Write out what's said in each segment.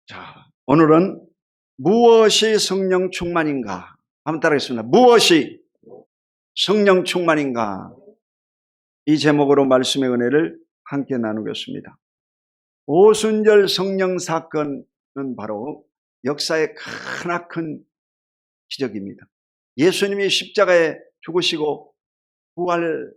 자, 오늘은 무엇이 성령 충만인가? 한번 따라하겠습니다. 무엇이 성령 충만인가? 이 제목으로 말씀의 은혜를 함께 나누겠습니다. 오순절 성령 사건은 바로 역사의 크나큰 기적입니다. 예수님이 십자가에 죽으시고 부활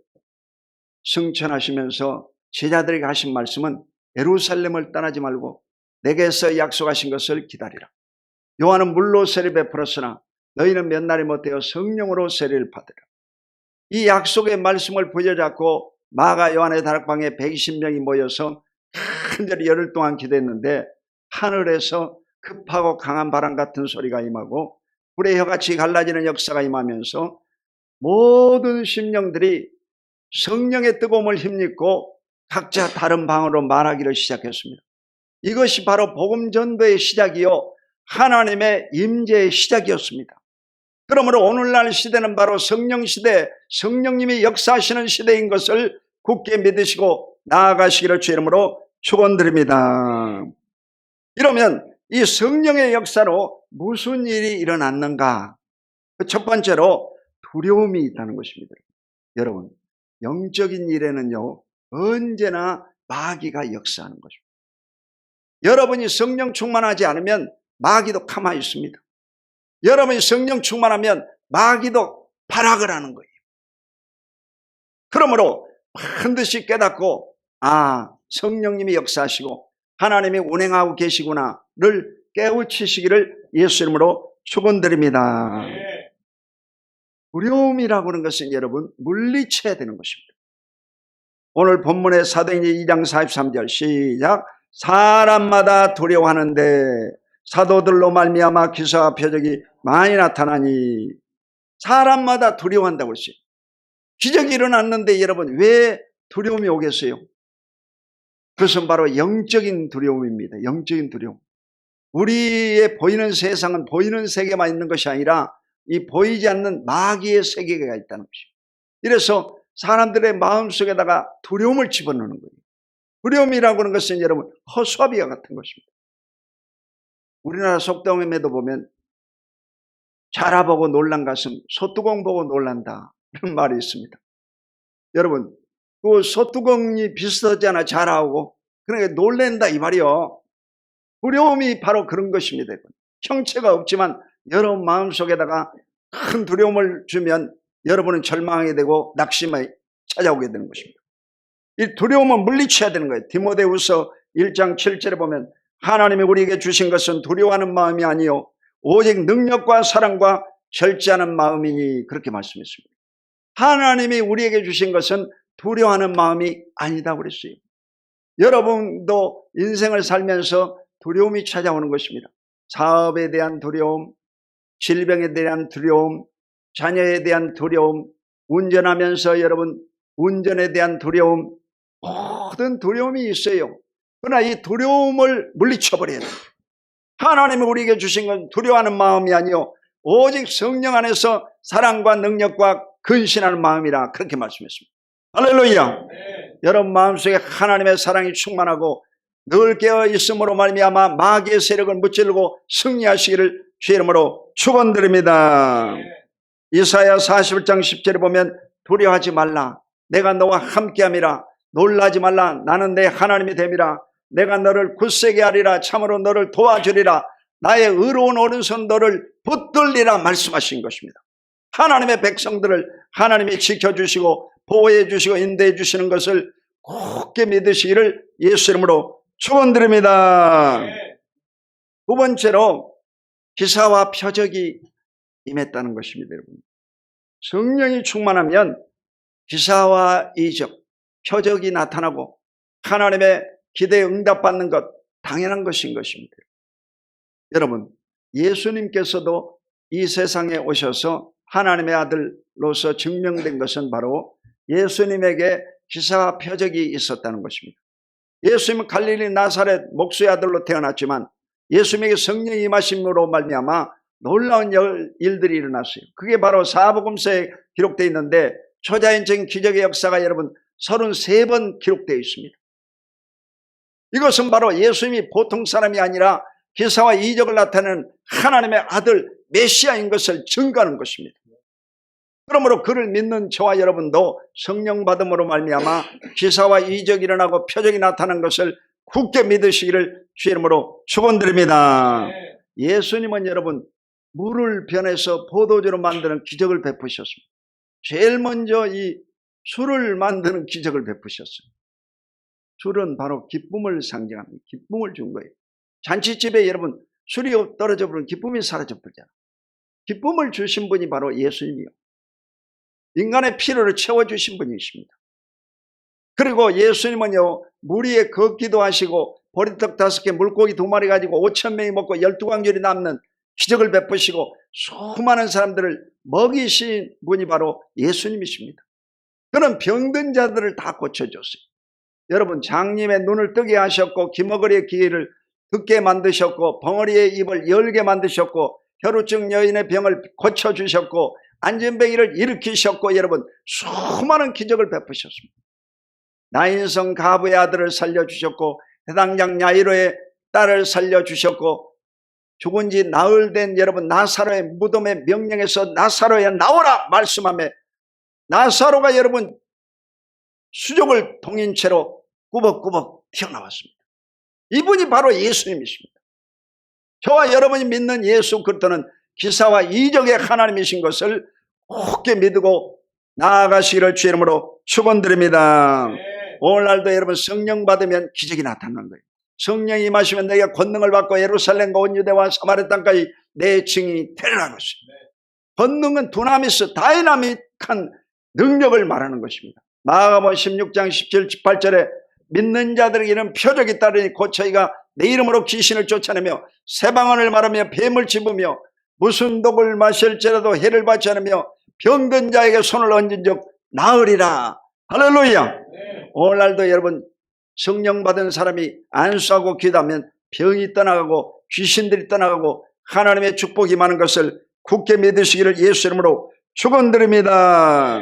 승천하시면서 제자들에게 하신 말씀은 예루살렘을 떠나지 말고 내게서 약속하신 것을 기다리라. 요한은 물로 세례를 베풀었으나 너희는 몇 날이 못되어 성령으로 세례를 받으라. 이 약속의 말씀을 부여잡고 마가 요한의 다락방에 120명이 모여서 간절히 열흘 동안 기도했는데 하늘에서 급하고 강한 바람 같은 소리가 임하고 불의 혀같이 갈라지는 역사가 임하면서 모든 심령들이 성령의 뜨거움을 힘입고 각자 다른 방언으로 말하기를 시작했습니다. 이것이 바로 복음 전도의 시작이요 하나님의 임재의 시작이었습니다. 그러므로 오늘날 시대는 바로 성령 시대, 성령님이 역사하시는 시대인 것을 굳게 믿으시고 나아가시기를 주의 이름으로 축원드립니다. 이러면 이 성령의 역사로 무슨 일이 일어났는가? 첫 번째로 두려움이 있다는 것입니다. 여러분, 영적인 일에는요 언제나 마귀가 역사하는 것입니다. 여러분이 성령 충만하지 않으면 마귀도 가만히 있습니다. 여러분이 성령 충만하면 마귀도 발악을 하는 거예요. 그러므로 반드시 깨닫고 성령님이 역사하시고 하나님이 운행하고 계시구나를 깨우치시기를 예수 이름으로 축원드립니다. 두려움이라고 하는 것은 여러분 물리쳐야 되는 것입니다. 오늘 본문의 사도행전 2장 43절 시작. 사람마다 두려워하는데 사도들로 말미암아 기사와 표적이 많이 나타나니. 사람마다 두려워한다고 했어요. 기적이 일어났는데 여러분 왜 두려움이 오겠어요? 그것은 바로 영적인 두려움입니다. 영적인 두려움. 우리의 보이는 세상은 보이는 세계만 있는 것이 아니라 이 보이지 않는 마귀의 세계가 있다는 것입니다. 이래서 사람들의 마음속에다가 두려움을 집어넣는 거예요. 두려움이라고 하는 것은 여러분 허수아비와 같은 것입니다. 우리나라 속담에도 보면 자라보고 놀란 가슴 소뚜껑 보고 놀란다 이런 말이 있습니다. 여러분 그 소뚜껑이 비슷하잖아 자라오고. 그러니까 놀랜다 이 말이요. 두려움이 바로 그런 것입니다. 형체가 없지만 여러분 마음속에다가 큰 두려움을 주면 여러분은 절망하게 되고 낙심이 찾아오게 되는 것입니다. 이 두려움은 물리쳐야 되는 거예요. 디모데후서 1장 7절에 보면 하나님이 우리에게 주신 것은 두려워하는 마음이 아니요 오직 능력과 사랑과 절제하는 마음이니 그렇게 말씀했습니다. 하나님이 우리에게 주신 것은 두려워하는 마음이 아니다고 그랬어요. 여러분도 인생을 살면서 두려움이 찾아오는 것입니다. 사업에 대한 두려움, 질병에 대한 두려움, 자녀에 대한 두려움, 운전하면서 여러분 운전에 대한 두려움, 모든 두려움이 있어요. 그러나 이 두려움을 물리쳐버려야 돼요. 하나님이 우리에게 주신 건 두려워하는 마음이 아니요 오직 성령 안에서 사랑과 능력과 근신하는 마음이라 그렇게 말씀했습니다. 할렐루야. 여러분 마음속에 하나님의 사랑이 충만하고 늘 깨어 있음으로 말미암아 마귀의 세력을 무찌르고 승리하시기를 주의 이름으로 축원드립니다. 이사야 41장 10절에 보면 두려워하지 말라 내가 너와 함께함이라 놀라지 말라 나는 내 하나님이 됨이라 내가 너를 굳세게 하리라 참으로 너를 도와주리라 나의 의로운 오른손 너를 붙들리라 말씀하신 것입니다. 하나님의 백성들을 하나님이 지켜주시고 보호해 주시고 인도해 주시는 것을 굳게 믿으시기를 예수 이름으로 축원드립니다. 두 번째로 기사와 표적이 임했다는 것입니다. 여러분 성령이 충만하면 기사와 이적, 표적이 나타나고 하나님의 기대에 응답받는 것 당연한 것인 것입니다. 여러분 예수님께서도 이 세상에 오셔서 하나님의 아들로서 증명된 것은 바로 예수님에게 기사와 표적이 있었다는 것입니다. 예수님은 갈릴리 나사렛 목수의 아들로 태어났지만 예수님에게 성령이 임하심으로 말미암아 놀라운 일들이 일어났어요. 그게 바로 사복음서에 기록되어 있는데 초자연적인 기적의 역사가 여러분 33번 기록되어 있습니다. 이것은 바로 예수님이 보통 사람이 아니라 기사와 이적을 나타내는 하나님의 아들 메시아인 것을 증거하는 것입니다. 그러므로 그를 믿는 저와 여러분도 성령 받음으로 말미암아 기사와 이적이 일어나고 표적이 나타나는 것을 굳게 믿으시기를 주의 이름으로 축원드립니다. 예수님은 여러분 물을 변해서 포도주로 만드는 기적을 베푸셨습니다. 제일 먼저 이 술을 만드는 기적을 베푸셨어요. 술은 바로 기쁨을 상징합니다. 기쁨을 준 거예요. 잔치집에 여러분 술이 떨어져 버리면 기쁨이 사라져 버리잖아요. 기쁨을 주신 분이 바로 예수님이요. 인간의 필요를 채워주신 분이십니다. 그리고 예수님은요, 물 위에 걷기도 하시고 보리떡 5개 물고기 2마리 가지고 5,000명이 먹고 12광절이 남는 기적을 베푸시고 수많은 사람들을 먹이신 분이 바로 예수님이십니다. 그는 병든 자들을 다 고쳐줬어요. 여러분, 장님의 눈을 뜨게 하셨고 기머거리의 귀를 듣게 만드셨고 벙어리의 입을 열게 만드셨고 혈우증 여인의 병을 고쳐주셨고 안진뱅이를 일으키셨고 여러분 수많은 기적을 베푸셨습니다. 나인성 가부의 아들을 살려주셨고 해당장 야이로의 딸을 살려주셨고 죽은 지 나흘 된 여러분 나사로의 무덤의 명령에서 나사로에 나오라 말씀하며 나사로가 여러분 수족을 동인 채로 꾸벅꾸벅 튀어나왔습니다. 이분이 바로 예수님이십니다. 저와 여러분이 믿는 예수 그리스도는 기사와 이적의 하나님이신 것을 굳게 믿고 나아가시기를 주의 이름으로 축원드립니다. 오늘날도 여러분 성령 받으면 기적이 나타나는 거예요. 성령이 임하시면 내가 권능을 받고 예루살렘과 온 유대와 사마리아 땅까지 내 증인이 되리라는 것입니다. 권능은 두나미스 다이나믹한 능력을 말하는 것입니다. 마가복음 16장 17, 18절에 믿는 자들에게 이런 표적이 따르니 곧 저희가 내 이름으로 귀신을 쫓아내며 새방언을 말하며 뱀을 집으며 무슨 독을 마실지라도 해를 받지 않으며 병든 자에게 손을 얹은 적 나으리라. 할렐루야. 오늘날도 여러분 성령 받은 사람이 안수하고 기도하면 병이 떠나가고 귀신들이 떠나가고 하나님의 축복이 많은 것을 굳게 믿으시기를 예수 이름으로 축원드립니다.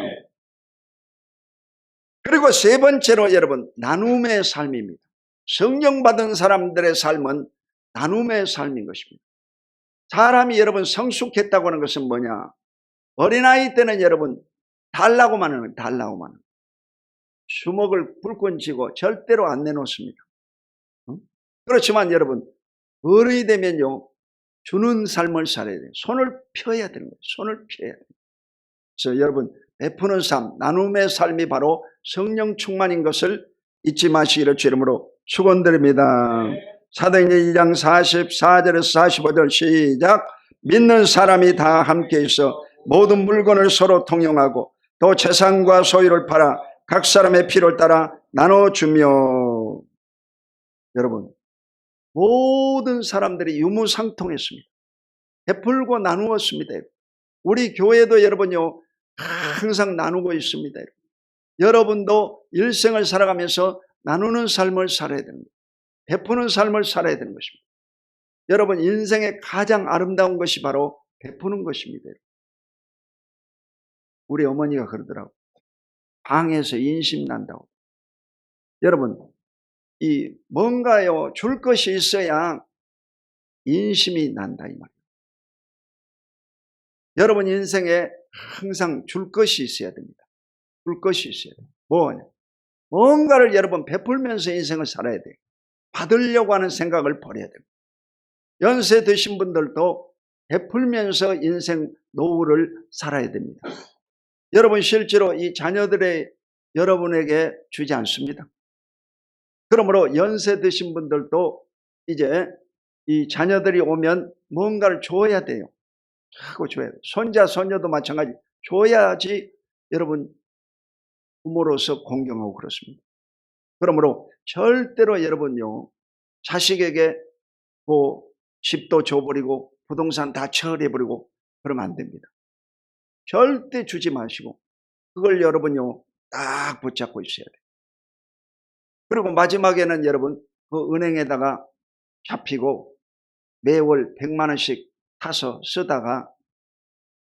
그리고 세 번째로 여러분 나눔의 삶입니다. 성령 받은 사람들의 삶은 나눔의 삶인 것입니다. 사람이 여러분 성숙했다고 하는 것은 뭐냐? 어린아이 때는 여러분 달라고만 하는 거예요. 달라고만 하는 거예요. 주먹을 불끈 쥐고 절대로 안 내놓습니다. 그렇지만 여러분 어른이 되면요 주는 삶을 살아야 돼요. 손을 펴야 되는 거예요. 손을 펴야 돼요. 그래서 여러분 베푸는 삶, 나눔의 삶이 바로 성령 충만인 것을 잊지 마시기를 주 이름으로 축원드립니다. 사도행전 2장 44절에서 45절 시작. 믿는 사람이 다 함께 있어 모든 물건을 서로 통용하고 또 재산과 소유를 팔아 각 사람의 필요를 따라 나눠주며. 여러분 모든 사람들이 유무상통했습니다. 베풀고 나누었습니다. 우리 교회도 여러분요 항상 나누고 있습니다. 여러분도 일생을 살아가면서 나누는 삶을 살아야 됩니다. 베푸는 삶을 살아야 되는 것입니다. 여러분 인생의 가장 아름다운 것이 바로 베푸는 것입니다. 우리 어머니가 그러더라고요. 방에서 인심 난다고. 여러분 이 뭔가요 줄 것이 있어야 인심이 난다 이 말이에요. 여러분 인생에 항상 줄 것이 있어야 됩니다. 줄 것이 있어야 돼요. 뭐냐? 뭔가를 여러분 베풀면서 인생을 살아야 돼요. 받으려고 하는 생각을 버려야 됩니다. 연세 드신 분들도 베풀면서 인생 노후를 살아야 됩니다. 여러분 실제로 이 자녀들의 여러분에게 주지 않습니다. 그러므로 연세 드신 분들도 이제 이 자녀들이 오면 뭔가를 줘야 돼요. 하고 줘야 돼요. 손자 손녀도 마찬가지 줘야지 여러분 부모로서 공경하고 그렇습니다. 그러므로 절대로 여러분요 자식에게 뭐 집도 줘버리고 부동산 다 처리해버리고 그러면 안 됩니다. 절대 주지 마시고 그걸 여러분요 딱 붙잡고 있어야 돼요. 그리고 마지막에는 여러분 그 은행에다가 잡히고 매월 100만 원씩 타서 쓰다가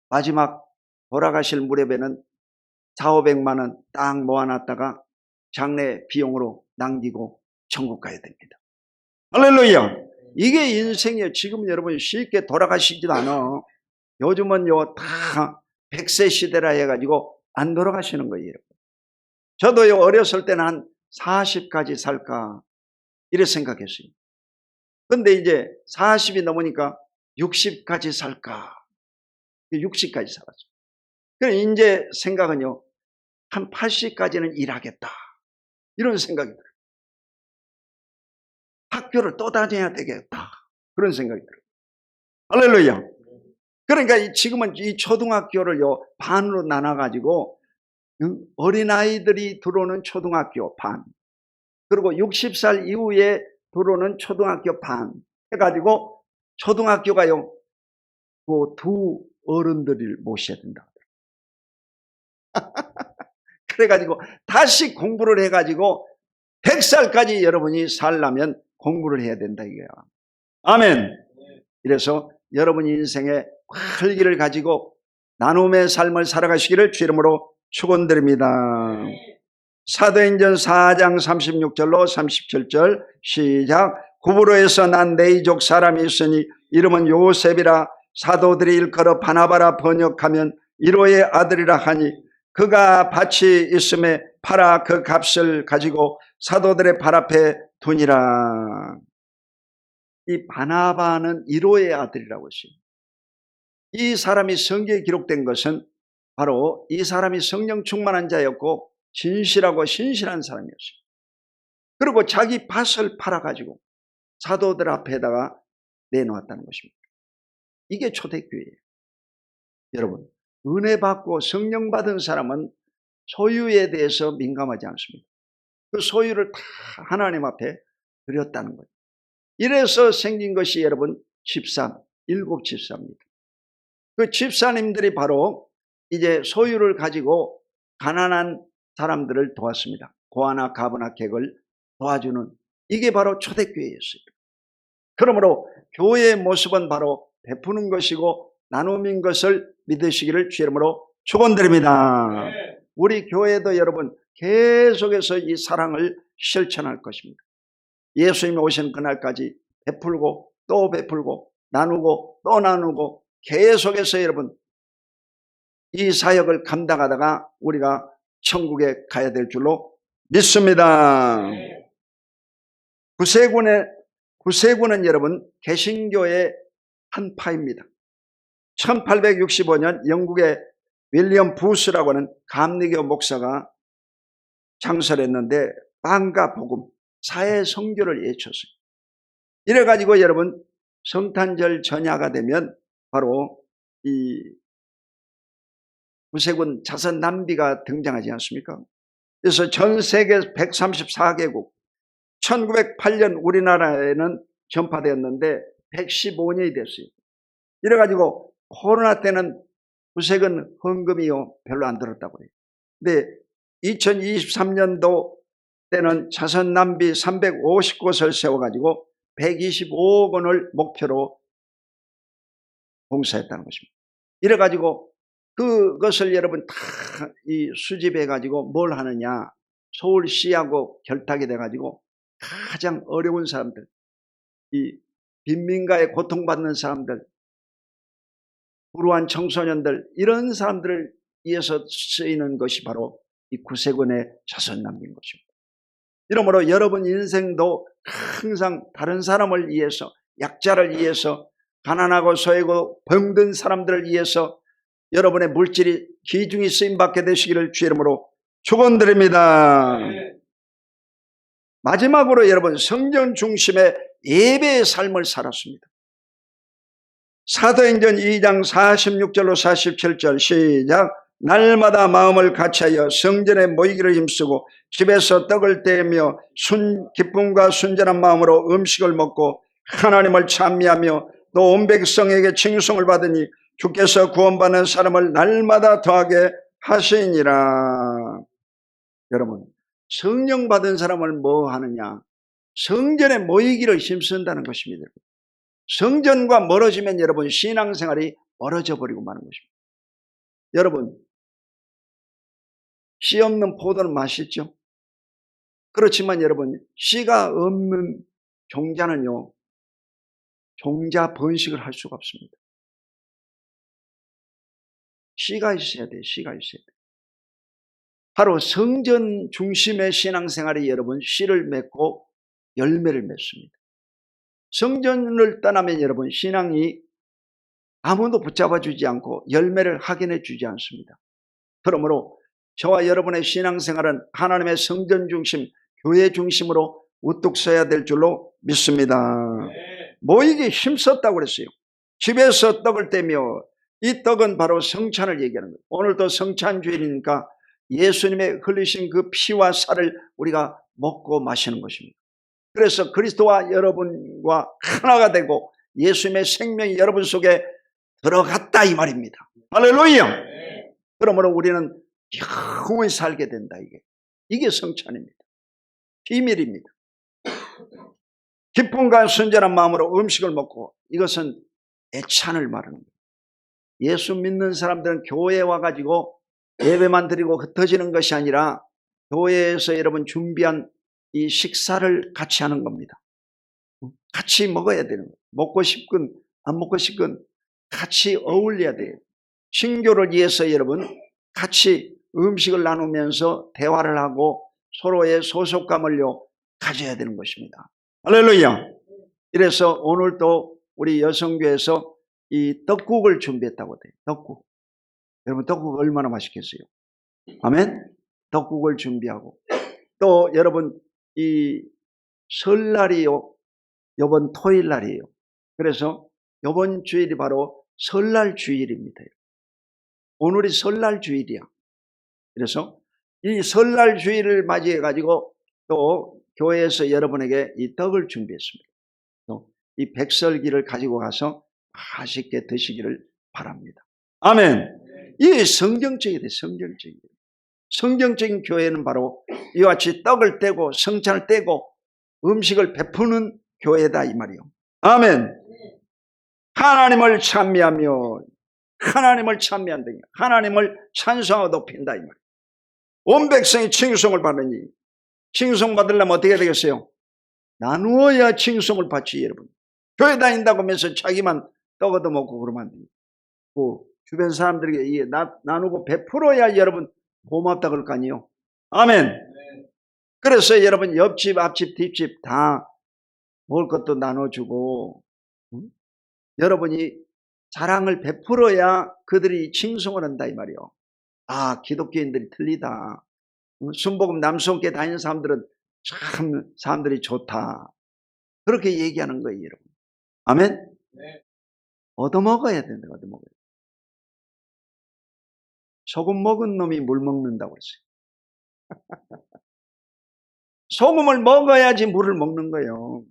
마지막 돌아가실 무렵에는 400~500만 원 딱 모아놨다가 장례 비용으로 남기고 천국 가야 됩니다. 할렐루야. 이게 인생이에요. 지금 여러분 쉽게 돌아가시지도 않아. 요즘은요 다 100세 시대라 해가지고 안 돌아가시는 거예요. 저도요 어렸을 때는 한 40까지 살까 이래 생각했어요. 근데 이제 40이 넘으니까 60까지 살까, 60까지 살았어요. 그럼 이제 생각은요 한 80까지는 일하겠다 이런 생각이 들어요. 학교를 또 다녀야 되겠다 그런 생각이 들어요. 할렐루야. 그러니까 지금은 이 초등학교를요 반으로 나눠가지고 어린아이들이 들어오는 초등학교 반, 그리고 60살 이후에 들어오는 초등학교 반 해가지고 초등학교가요 그 두 어른들을 모셔야 된다. 그래가지고 다시 공부를 해가지고 100살까지 여러분이 살려면 공부를 해야 된다 이거야. 아멘. 이래서 여러분 인생에 활기를 가지고 나눔의 삶을 살아가시기를 주 이름으로 축원드립니다. 사도행전 4장 36절로 37절 시작. 구브로에서 난 네이족 사람이 있으니 이름은 요셉이라 사도들이 일컬어 바나바라 번역하면 이로의 아들이라 하니 그가 밭이 있음에 팔아 그 값을 가지고 사도들의 발 앞에 두니라. 이 바나바는 이로의 아들이라고 했어요. 이 사람이 성경에 기록된 것은 바로 이 사람이 성령 충만한 자였고 진실하고 신실한 사람이었어요. 그리고 자기 밭을 팔아가지고 사도들 앞에다가 내놓았다는 것입니다. 이게 초대교회예요. 여러분, 은혜 받고 성령 받은 사람은 소유에 대해서 민감하지 않습니다. 그 소유를 다 하나님 앞에 드렸다는 거예요. 이래서 생긴 것이 여러분 집사, 7집사입니다. 그 집사님들이 바로 이제 소유를 가지고 가난한 사람들을 도왔습니다. 고아나 가브나 객을 도와주는, 이게 바로 초대교회였어요. 그러므로 교회의 모습은 바로 베푸는 것이고 나눔인 것을 믿으시기를 주 이름으로 축원드립니다. 우리 교회도 여러분 계속해서 이 사랑을 실천할 것입니다. 예수님이 오신 그날까지 베풀고 또 베풀고 나누고 또 나누고 계속해서 여러분 이 사역을 감당하다가 우리가 천국에 가야 될 줄로 믿습니다. 구세군은 여러분 개신교의 한 파입니다. 1865년 영국의 윌리엄 부스라고 하는 감리교 목사가 창설했는데 빵과 복음, 사회 선교를 외쳤어요. 이래가지고 여러분 성탄절 전야가 되면 바로 이 구세군 자선 남비가 등장하지 않습니까? 그래서 전 세계 134개국, 1908년 우리나라에는 전파되었는데 115년이 됐어요. 이래가지고 코로나 때는 구세군 헌금이요 별로 안 들었다고 해요. 근데 2023년도 때는 자선 남비 350곳을 세워가지고 125억 원을 목표로 봉사했다는 것입니다. 이래가지고 그것을 여러분 다 이 수집해가지고 뭘 하느냐, 서울시하고 결탁이 돼가지고 가장 어려운 사람들, 이 빈민가에 고통받는 사람들, 불우한 청소년들, 이런 사람들을 위해서 쓰이는 것이 바로 이 구세군의 자선남기인 것입니다. 이러므로 여러분 인생도 항상 다른 사람을 위해서, 약자를 위해서, 가난하고 소외고 병든 사람들을 위해서 여러분의 물질이 귀중히 쓰임받게 되시기를 주 이름으로 축원드립니다. 마지막으로 여러분 성전 중심의 예배의 삶을 살았습니다. 사도행전 2장 46절로 47절 시작. 날마다 마음을 같이하여 성전에 모이기를 힘쓰고 집에서 떡을 떼며 기쁨과 순전한 마음으로 음식을 먹고 하나님을 찬미하며 또 온 백성에게 칭송을 받으니 주께서 구원받는 사람을 날마다 더하게 하시니라. 여러분 성령 받은 사람을 뭐 하느냐? 성전에 모이기를 힘쓴다는 것입니다. 성전과 멀어지면 여러분 신앙생활이 멀어져 버리고 마는 것입니다. 여러분 씨 없는 포도는 맛있죠. 그렇지만 여러분 씨가 없는 종자는요 종자 번식을 할 수가 없습니다. 씨가 있어야 돼요. 씨가 있어야 돼요. 바로 성전 중심의 신앙생활이 여러분 씨를 맺고 열매를 맺습니다. 성전을 떠나면 여러분 신앙이 아무도 붙잡아 주지 않고 열매를 확인해 주지 않습니다. 그러므로 저와 여러분의 신앙생활은 하나님의 성전 중심, 교회 중심으로 우뚝 서야 될 줄로 믿습니다. 모이기 힘썼다고 그랬어요. 집에서 떡을 떼며, 이 떡은 바로 성찬을 얘기하는 거예요. 오늘도 성찬주일이니까 예수님의 흘리신 그 피와 살을 우리가 먹고 마시는 것입니다. 그래서 그리스도와 여러분과 하나가 되고 예수님의 생명이 여러분 속에 들어갔다 이 말입니다. 할렐루야. 그러므로 우리는 영원히 살게 된다. 이게 성찬입니다. 비밀입니다. 기쁨과 순전한 마음으로 음식을 먹고, 이것은 애찬을 말하는 거예요. 예수 믿는 사람들은 교회에 와가지고 예배만 드리고 흩어지는 것이 아니라 교회에서 여러분 준비한 이 식사를 같이 하는 겁니다. 같이 먹어야 되는 거예요. 먹고 싶건 안 먹고 싶건 같이 어울려야 돼요. 신교를 위해서 여러분 같이 음식을 나누면서 대화를 하고 서로의 소속감을요 가져야 되는 것입니다. 할렐루야. 이래서 오늘도 우리 여성교회에서 이 떡국을 준비했다고 돼요. 떡국. 여러분 떡국 얼마나 맛있겠어요. 아멘. 떡국을 준비하고, 또 여러분 이 설날이요, 이번 토요일 날이에요. 그래서 이번 주일이 바로 설날 주일입니다. 오늘이 설날 주일이야. 그래서 이 설날 주일을 맞이해 가지고 또 교회에서 여러분에게 이 떡을 준비했습니다. 또 이 백설기를 가지고 가서 맛있게 드시기를 바랍니다. 아멘. 이 성경적이다. 성경적이다. 성경적인 교회는 바로 이와 같이 떡을 떼고 성찬을 떼고 음식을 베푸는 교회다 이 말이요. 아멘. 하나님을 찬미하며, 하나님을 찬미한다. 하나님을 찬송하고 높인다 이 말이요. 온 백성이 칭송을 받으니, 칭송 받으려면 어떻게 되겠어요? 나누어야 칭송을 받지. 여러분 교회 다닌다고 하면서 자기만 떡 얻어 먹고 그러면 안 됩니다. 그 주변 사람들에게 나누고 베풀어야 여러분 고맙다 그럴 거 아니에요. 아멘. 그래서 여러분 옆집 앞집 뒷집 다 먹을 것도 나눠주고, 여러분이 사랑을 베풀어야 그들이 칭송을 한다 이 말이에요. 아, 기독교인들이 틀리다. 순복음 남성교회 다니는 사람들은 참 사람들이 좋다. 그렇게 얘기하는 거예요, 여러분. 아멘. 얻어먹어야 된다. 얻어먹어야 돼. 소금 먹은 놈이 물 먹는다고 그랬어요. 소금을 먹어야지 물을 먹는 거예요.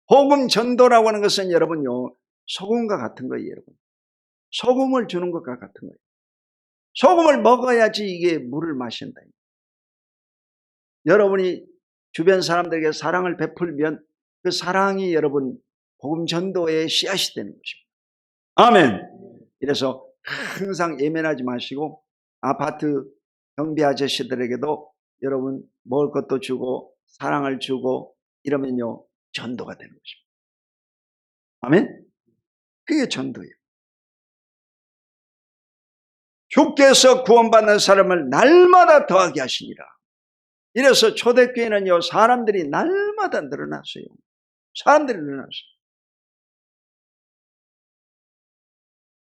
복음 전도라고 하는 것은 여러분요, 소금과 같은 거예요, 여러분. 소금을 주는 것과 같은 거예요. 소금을 먹어야지 이게 물을 마신다. 여러분이 주변 사람들에게 사랑을 베풀면 그 사랑이 여러분 복음 전도의 씨앗이 되는 것입니다. 아멘. 이래서 항상 예민하지 마시고 아파트 경비 아저씨들에게도 여러분 먹을 것도 주고 사랑을 주고 이러면요 전도가 되는 것입니다. 아멘. 그게 전도예요. 주께서 구원받는 사람을 날마다 더하게 하시니라. 이래서 초대교회는요 사람들이 날마다 늘어났어요. 사람들이 늘어났어요.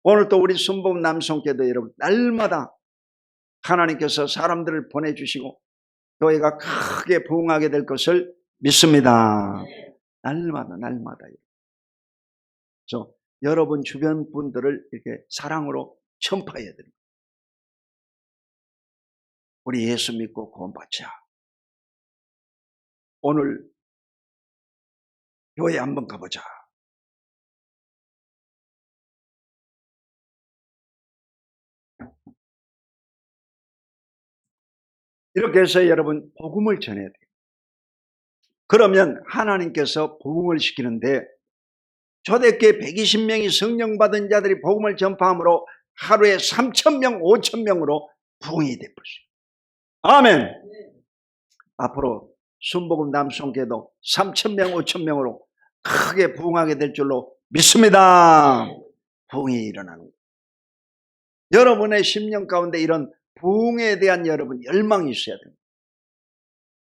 오늘 또 우리 순복음 남성교회도 여러분 날마다 하나님께서 사람들을 보내주시고 교회가 크게 부흥하게 될 것을 믿습니다. 날마다. 그래서 여러분 주변 분들을 이렇게 사랑으로 전파해야 됩니다. 우리 예수 믿고 구원받자. 오늘 교회 한번 가보자. 이렇게 해서 여러분 복음을 전해야 돼요. 그러면 하나님께서 복음을 시키는데 초대교회 120명이 성령 받은 자들이 복음을 전파함으로 하루에 3,000명, 5,000명으로 부흥이 되었어요. 아멘. 앞으로 순복음 남성교회도 3,000명, 5,000명으로 크게 부흥하게 될 줄로 믿습니다. 부흥이 일어나는 거예요. 여러분의 심령 가운데 이런 부흥에 대한 여러분 열망이 있어야 됩니다.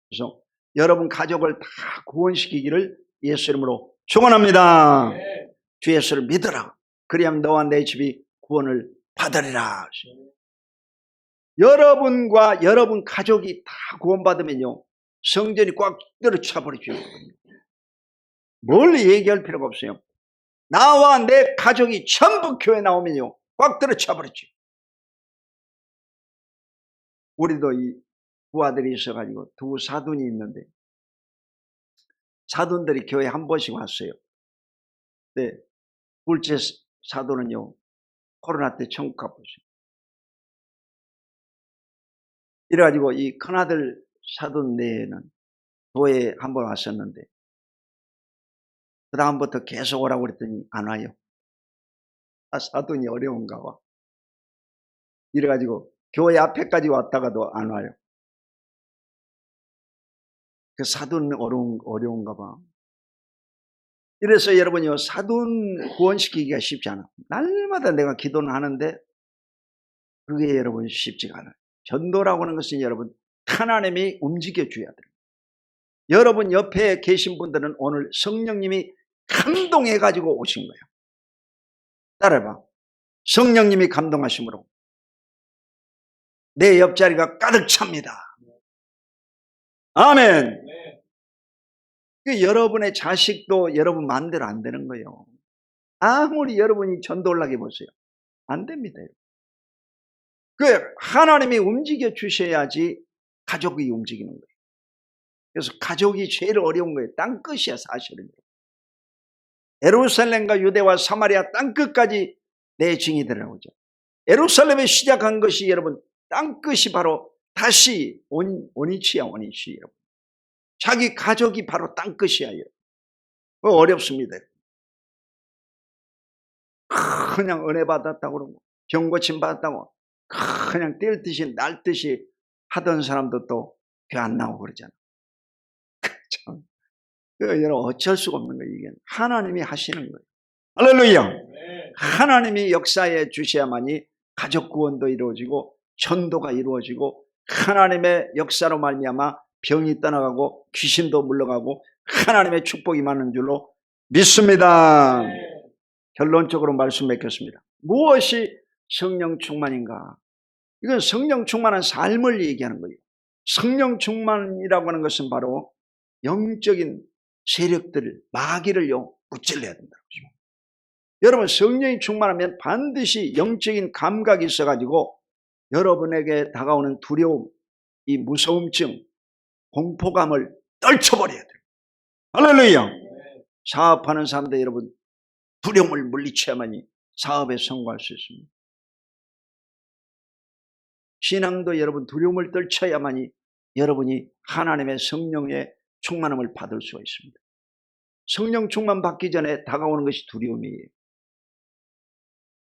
그래서 여러분 가족을 다 구원시키기를 예수 이름으로 축원합니다. 주 예수를 믿어라. 그리하면 너와 내 집이 구원을 받으리라. 여러분과 여러분 가족이 다 구원받으면요, 성전이 꽉 들어차 버리죠. 멀리 얘기할 필요가 없어요. 나와 내 가족이 전부 교회 나오면요, 꽉 들어차 버리죠. 우리도 이 부하들이 있어가지고 두 사돈이 있는데, 사돈들이 교회 한 번씩 왔어요. 네, 둘째 사돈은요, 코로나 때 천국 가보세요. 이래가지고 이 큰아들 사돈 내에는 교회에 한 번 왔었는데, 그 다음부터 계속 오라고 그랬더니 안 와요. 사돈이 어려운가 봐. 이래가지고 교회 앞에까지 왔다가도 안 와요. 그 사돈 어려운가 봐. 이래서 여러분요, 사돈 구원시키기가 쉽지 않아. 날마다 내가 기도는 하는데 그게 여러분 쉽지가 않아요. 전도라고 하는 것은 여러분 하나님이 움직여줘야 돼요. 여러분 옆에 계신 분들은 오늘 성령님이 감동해가지고 오신 거예요. 따라해봐. 성령님이 감동하심으로 내 옆자리가 가득 찹니다. 아멘. 여러분의 자식도 여러분 마음대로 안 되는 거예요. 아무리 여러분이 전도를 하게 보세요. 안 됩니다. 하나님이 움직여 주셔야지 가족이 움직이는 거예요. 그래서 가족이 제일 어려운 거예요. 땅끝이야 사실은. 예루살렘과 유대와 사마리아 땅끝까지 내 증이 되라고죠. 예루살렘에 시작한 것이 여러분 땅끝이 바로 다시 원위치야 원위치. 여러분. 자기 가족이 바로 땅끝이야. 어렵습니다. 그냥 은혜 받았다고 그러고 병고침 받았다고 그냥 뛸 듯이 날 듯이 하던 사람도 또 교회 안 나오고 그러잖아. 참, 여러분 어쩔 수가 없는 거예요. 이게 하나님이 하시는 거예요. 할렐루야. 하나님이 역사해 주셔야만이 가족 구원도 이루어지고 전도가 이루어지고 하나님의 역사로 말미암아 병이 떠나가고 귀신도 물러가고 하나님의 축복이 많은 줄로 믿습니다. 결론적으로 말씀 맺겠습니다. 무엇이 성령 충만인가? 이건 성령 충만한 삶을 얘기하는 거예요. 성령 충만이라고 하는 것은 바로 영적인 세력들을 마귀를요 무찔러야 된다는 거죠. 여러분 성령이 충만하면 반드시 영적인 감각이 있어가지고 여러분에게 다가오는 두려움, 이 무서움증, 공포감을 떨쳐버려야 돼요. 할렐루야. 사업하는 사람들 여러분 두려움을 물리쳐야만이 사업에 성공할 수 있습니다. 신앙도 여러분 두려움을 떨쳐야만이 여러분이 하나님의 성령의 충만함을 받을 수가 있습니다. 성령 충만 받기 전에 다가오는 것이 두려움이에요.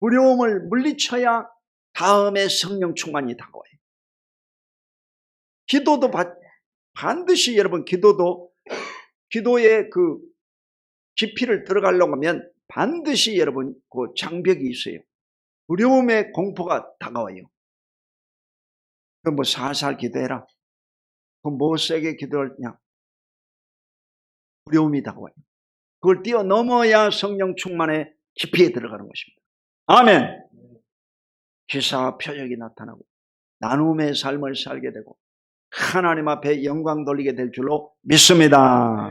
두려움을 물리쳐야 다음에 성령 충만이 다가와요. 기도도 반드시 여러분 기도의 그 깊이를 들어가려고 하면 반드시 여러분 그 장벽이 있어요. 두려움의 공포가 다가와요. 그럼 뭐 살살 기도해라. 그럼 뭐 세게 기도하냐? 두려움이 다가와요. 그걸 뛰어넘어야 성령 충만의 깊이에 들어가는 것입니다. 아멘. 기사와 표적이 나타나고 나눔의 삶을 살게 되고 하나님 앞에 영광 돌리게 될 줄로 믿습니다.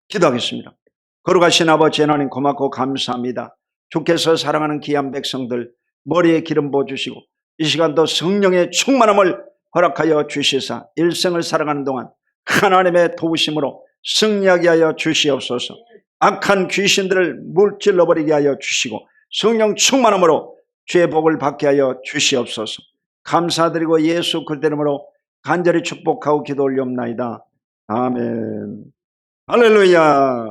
기도하겠습니다. 거룩하신 아버지 하나님 고맙고 감사합니다. 주께서 사랑하는 귀한 백성들 머리에 기름 부어주시고 이 시간도 성령의 충만함을 허락하여 주시사 일생을 살아가는 동안 하나님의 도우심으로 승리하게 하여 주시옵소서. 악한 귀신들을 물질러버리게 하여 주시고 성령 충만함으로 주의 복을 받게 하여 주시옵소서. 감사드리고 예수 그리스도 이름으로 간절히 축복하고 기도 올리옵나이다. 아멘. 할렐루야.